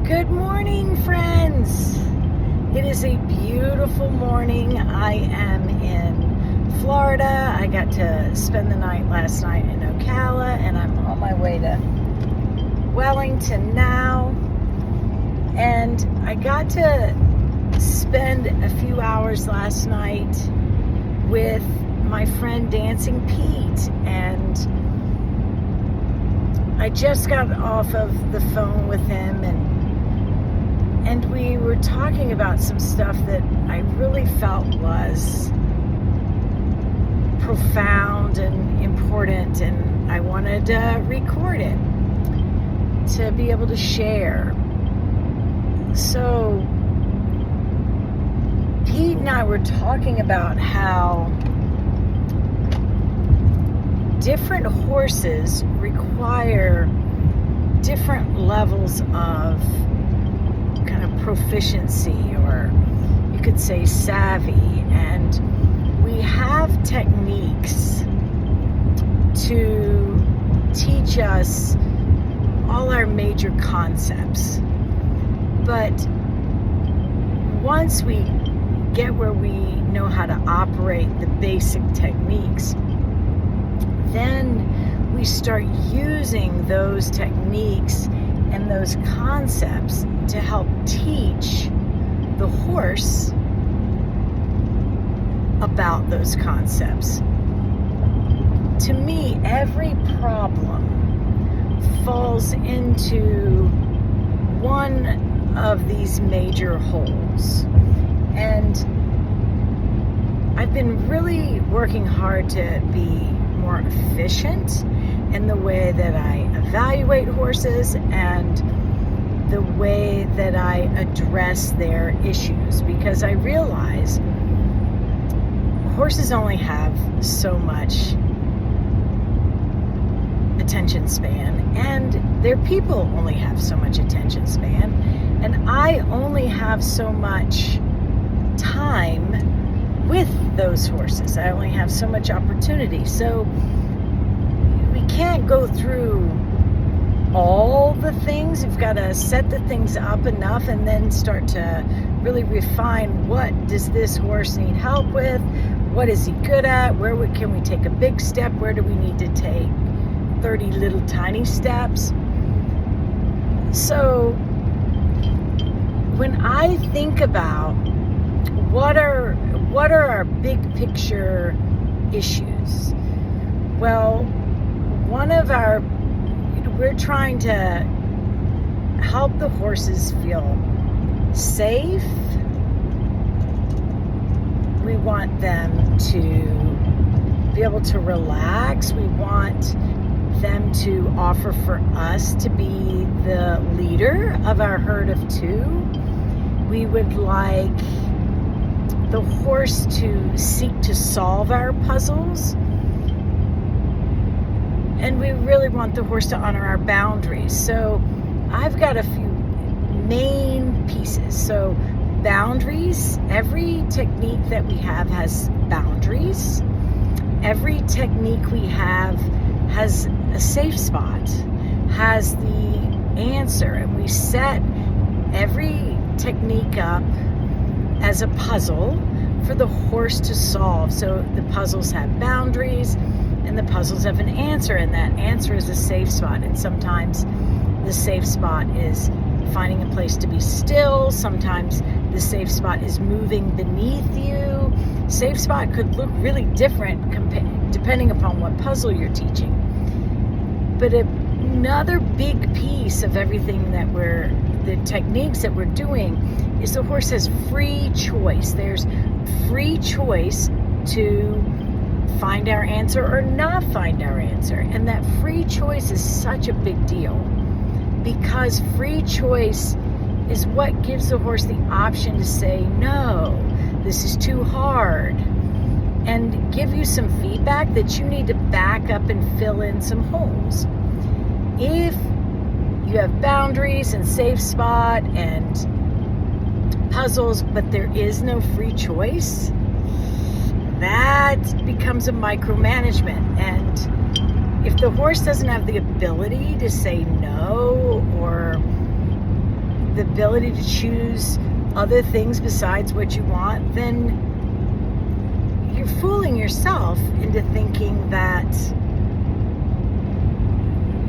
Good morning, friends. It is a beautiful morning. I am in Florida. I got to spend the night last night in Ocala, and I'm on my way to Wellington now. And I got to spend a few hours last night with my friend Dancing Pete, and I just got off of the phone with him, and we were talking about some stuff that I really felt was profound and important, and I wanted to record it to be able to share. So Pete and I were talking about how different horses require different levels of kind of proficiency, or you could say savvy, and we have techniques to teach us all our major concepts. But once we get where we know how to operate the basic techniques, then we start using those techniques and those concepts to help teach the horse about those concepts. To me, every problem falls into one of these major holes. And I've been really working hard to be more efficient in the way that I evaluate horses and the way that I address their issues, because I realize horses only have so much attention span, and their people only have so much attention span, and I only have so much time with those horses. I only have so much opportunity. So we can't go through all the things. You've got to set the things up enough and then start to really refine, what does this horse need help with? What is he good at? Where can we take a big step? Where do we need to take 30 little tiny steps? So when I think about what are our big picture issues, well, we're trying to help the horses feel safe. We want them to be able to relax. We want them to offer for us to be the leader of our herd of two. We would like the horse to seek to solve our puzzles. And we really want the horse to honor our boundaries. So I've got a few main pieces. So boundaries, every technique that we have has boundaries. Every technique we have has a safe spot, has the answer. And we set every technique up as a puzzle for the horse to solve. So the puzzles have boundaries, and the puzzles have an answer, and that answer is a safe spot. And sometimes the safe spot is finding a place to be still. Sometimes the safe spot is moving beneath you. Safe spot could look really different depending upon what puzzle you're teaching. But another big piece of everything that the techniques that we're doing is the horse has free choice. There's free choice to find our answer or not find our answer. And that free choice is such a big deal, because free choice is what gives the horse the option to say, no, this is too hard, and give you some feedback that you need to back up and fill in some holes. If you have boundaries and safe spot and puzzles, but there is no free choice, that becomes a micromanagement. And if the horse doesn't have the ability to say no, or the ability to choose other things besides what you want, then you're fooling yourself into thinking that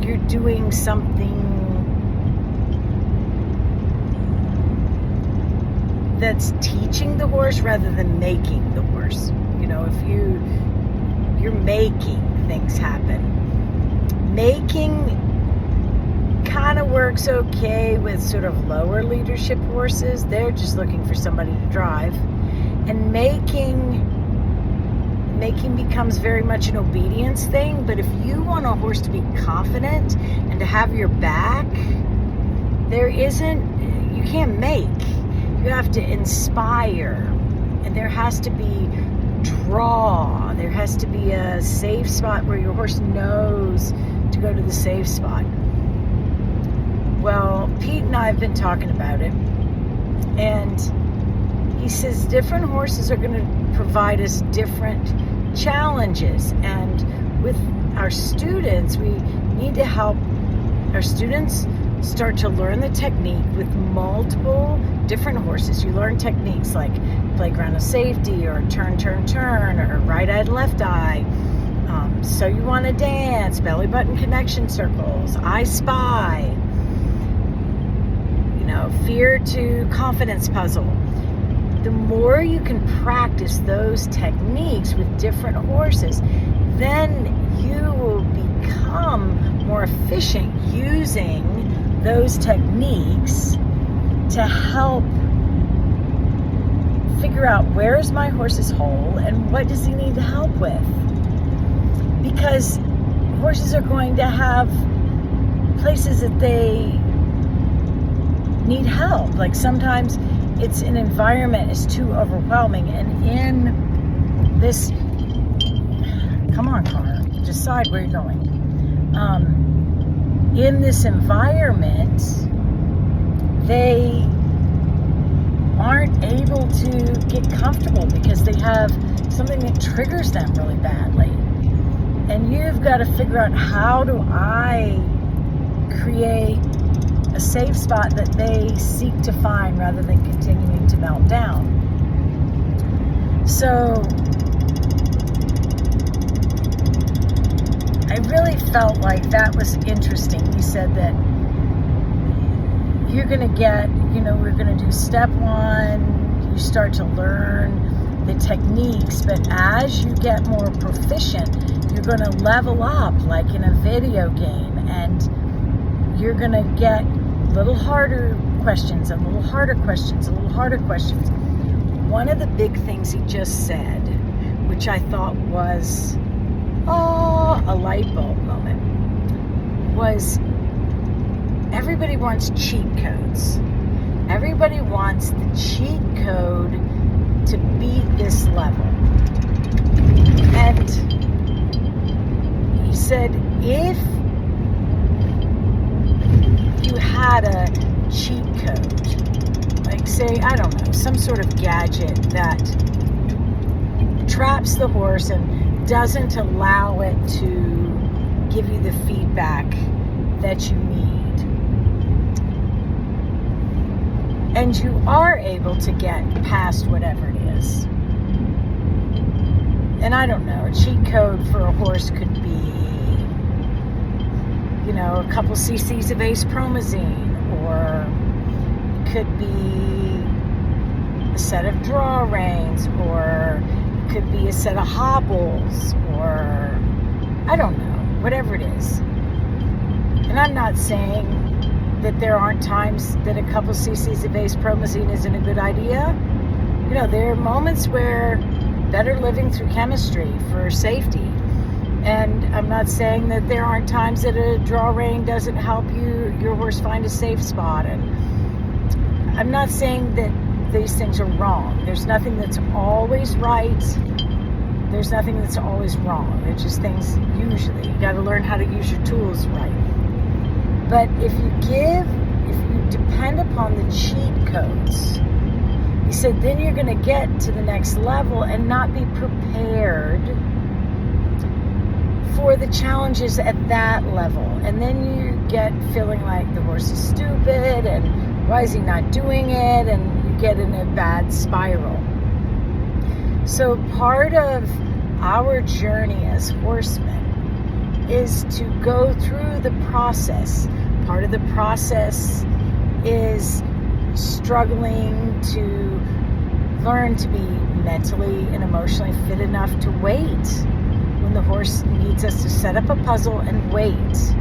you're doing something that's teaching the horse rather than making the horse. You know, if you're making things happen. Making kind of works okay with sort of lower leadership horses. They're just looking for somebody to drive. And making becomes very much an obedience thing. But if you want a horse to be confident and to have your back, you can't make. You have to inspire. And there has to be draw. There has to be a safe spot where your horse knows to go to the safe spot. Well, Pete and I have been talking about it, and he says different horses are going to provide us different challenges, and with our students, we need to help our students start to learn the technique with multiple different horses. You learn techniques like playground of safety, or turn, or right eye, left eye, so you want to dance, belly button connection circles, I spy, fear to confidence puzzle. The more you can practice those techniques with different horses, then you will become more efficient using those techniques to help figure out where is my horse's hole and what does he need to help with. Because horses are going to have places that they need help. Like sometimes it's an environment is too overwhelming, and in this, come on car, decide where you're going. In this environment, they aren't able to get comfortable because they have something that triggers them really badly. And you've got to figure out, how do I create a safe spot that they seek to find rather than continuing to melt down. So I really felt like that was interesting. He said that you're going to get, we're going to do step one, you start to learn the techniques, but as you get more proficient, you're going to level up like in a video game, and you're going to get a little harder questions, and a little harder questions, a little harder questions. One of the big things he just said, which I thought was a light bulb moment, was everybody wants cheat codes. Everybody wants the cheat code to beat this level. And he said, if you had a cheat code, like say, I don't know, some sort of gadget that traps the horse and doesn't allow it to give you the feedback that you need, and you are able to get past whatever it is. And I don't know, a cheat code for a horse could be, a couple cc's of Ace Promazine, or it could be a set of draw reins, or it could be a set of hobbles, or I don't know, whatever it is. And I'm not saying that there aren't times that a couple cc's of Ace Promazine isn't a good idea. There are moments where better living through chemistry for safety. And I'm not saying that there aren't times that a draw rein doesn't help your horse find a safe spot. And I'm not saying that these things are wrong. There's nothing that's always right. There's nothing that's always wrong. They're just things, usually. You got to learn how to use your tools right. But if you depend upon the cheat codes, he said, then you're going to get to the next level and not be prepared for the challenges at that level. And then you get feeling like the horse is stupid and Why is he not doing it? And you get in a bad spiral. So part of our journey as horsemen is to go through the process. Part of the process is struggling to learn to be mentally and emotionally fit enough to wait when the horse needs us to set up a puzzle and wait.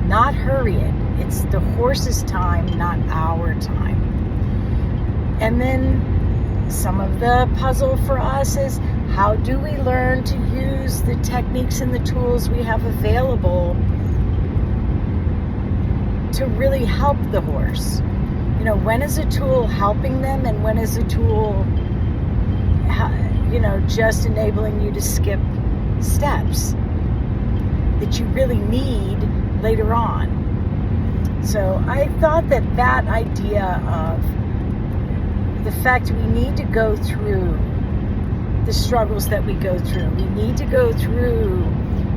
Not hurry it. It's the horse's time, not our time. And then some of the puzzle for us is, how do we learn to use the techniques and the tools we have available to really help the horse? You know, when is a tool helping them and when is a tool, just enabling you to skip steps that you really need later on? So I thought that idea of the fact we need to go through the struggles that we go through. We need to go through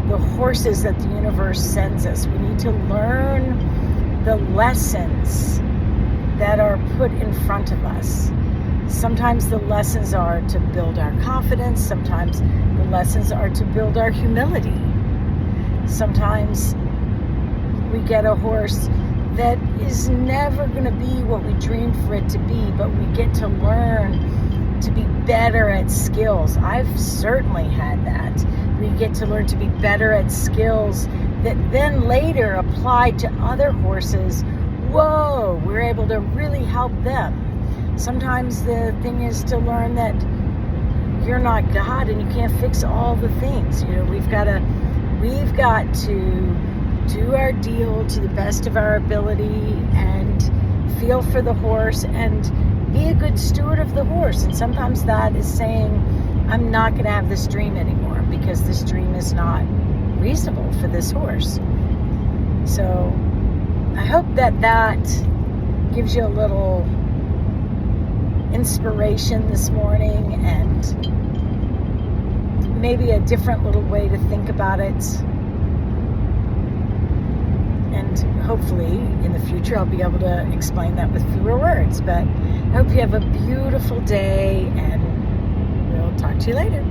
the horses that the universe sends us. We need to learn the lessons that are put in front of us. Sometimes the lessons are to build our confidence. Sometimes the lessons are to build our humility. Sometimes we get a horse that is never going to be what we dreamed for it to be, but we get to learn to be better at skills. I've certainly had that. We get to learn to be better at skills that then later applied to other horses. Whoa, we're able to really help them. Sometimes the thing is to learn that you're not God and you can't fix all the things. We've got to do our deal to the best of our ability and feel for the horse and be a good steward of the horse. And sometimes that is saying, I'm not going to have this dream anymore because this dream is not reasonable for this horse. So I hope that gives you a little inspiration this morning and maybe a different little way to think about it. And hopefully in the future I'll be able to explain that with fewer words. But I hope you have a beautiful day and we'll talk to you later.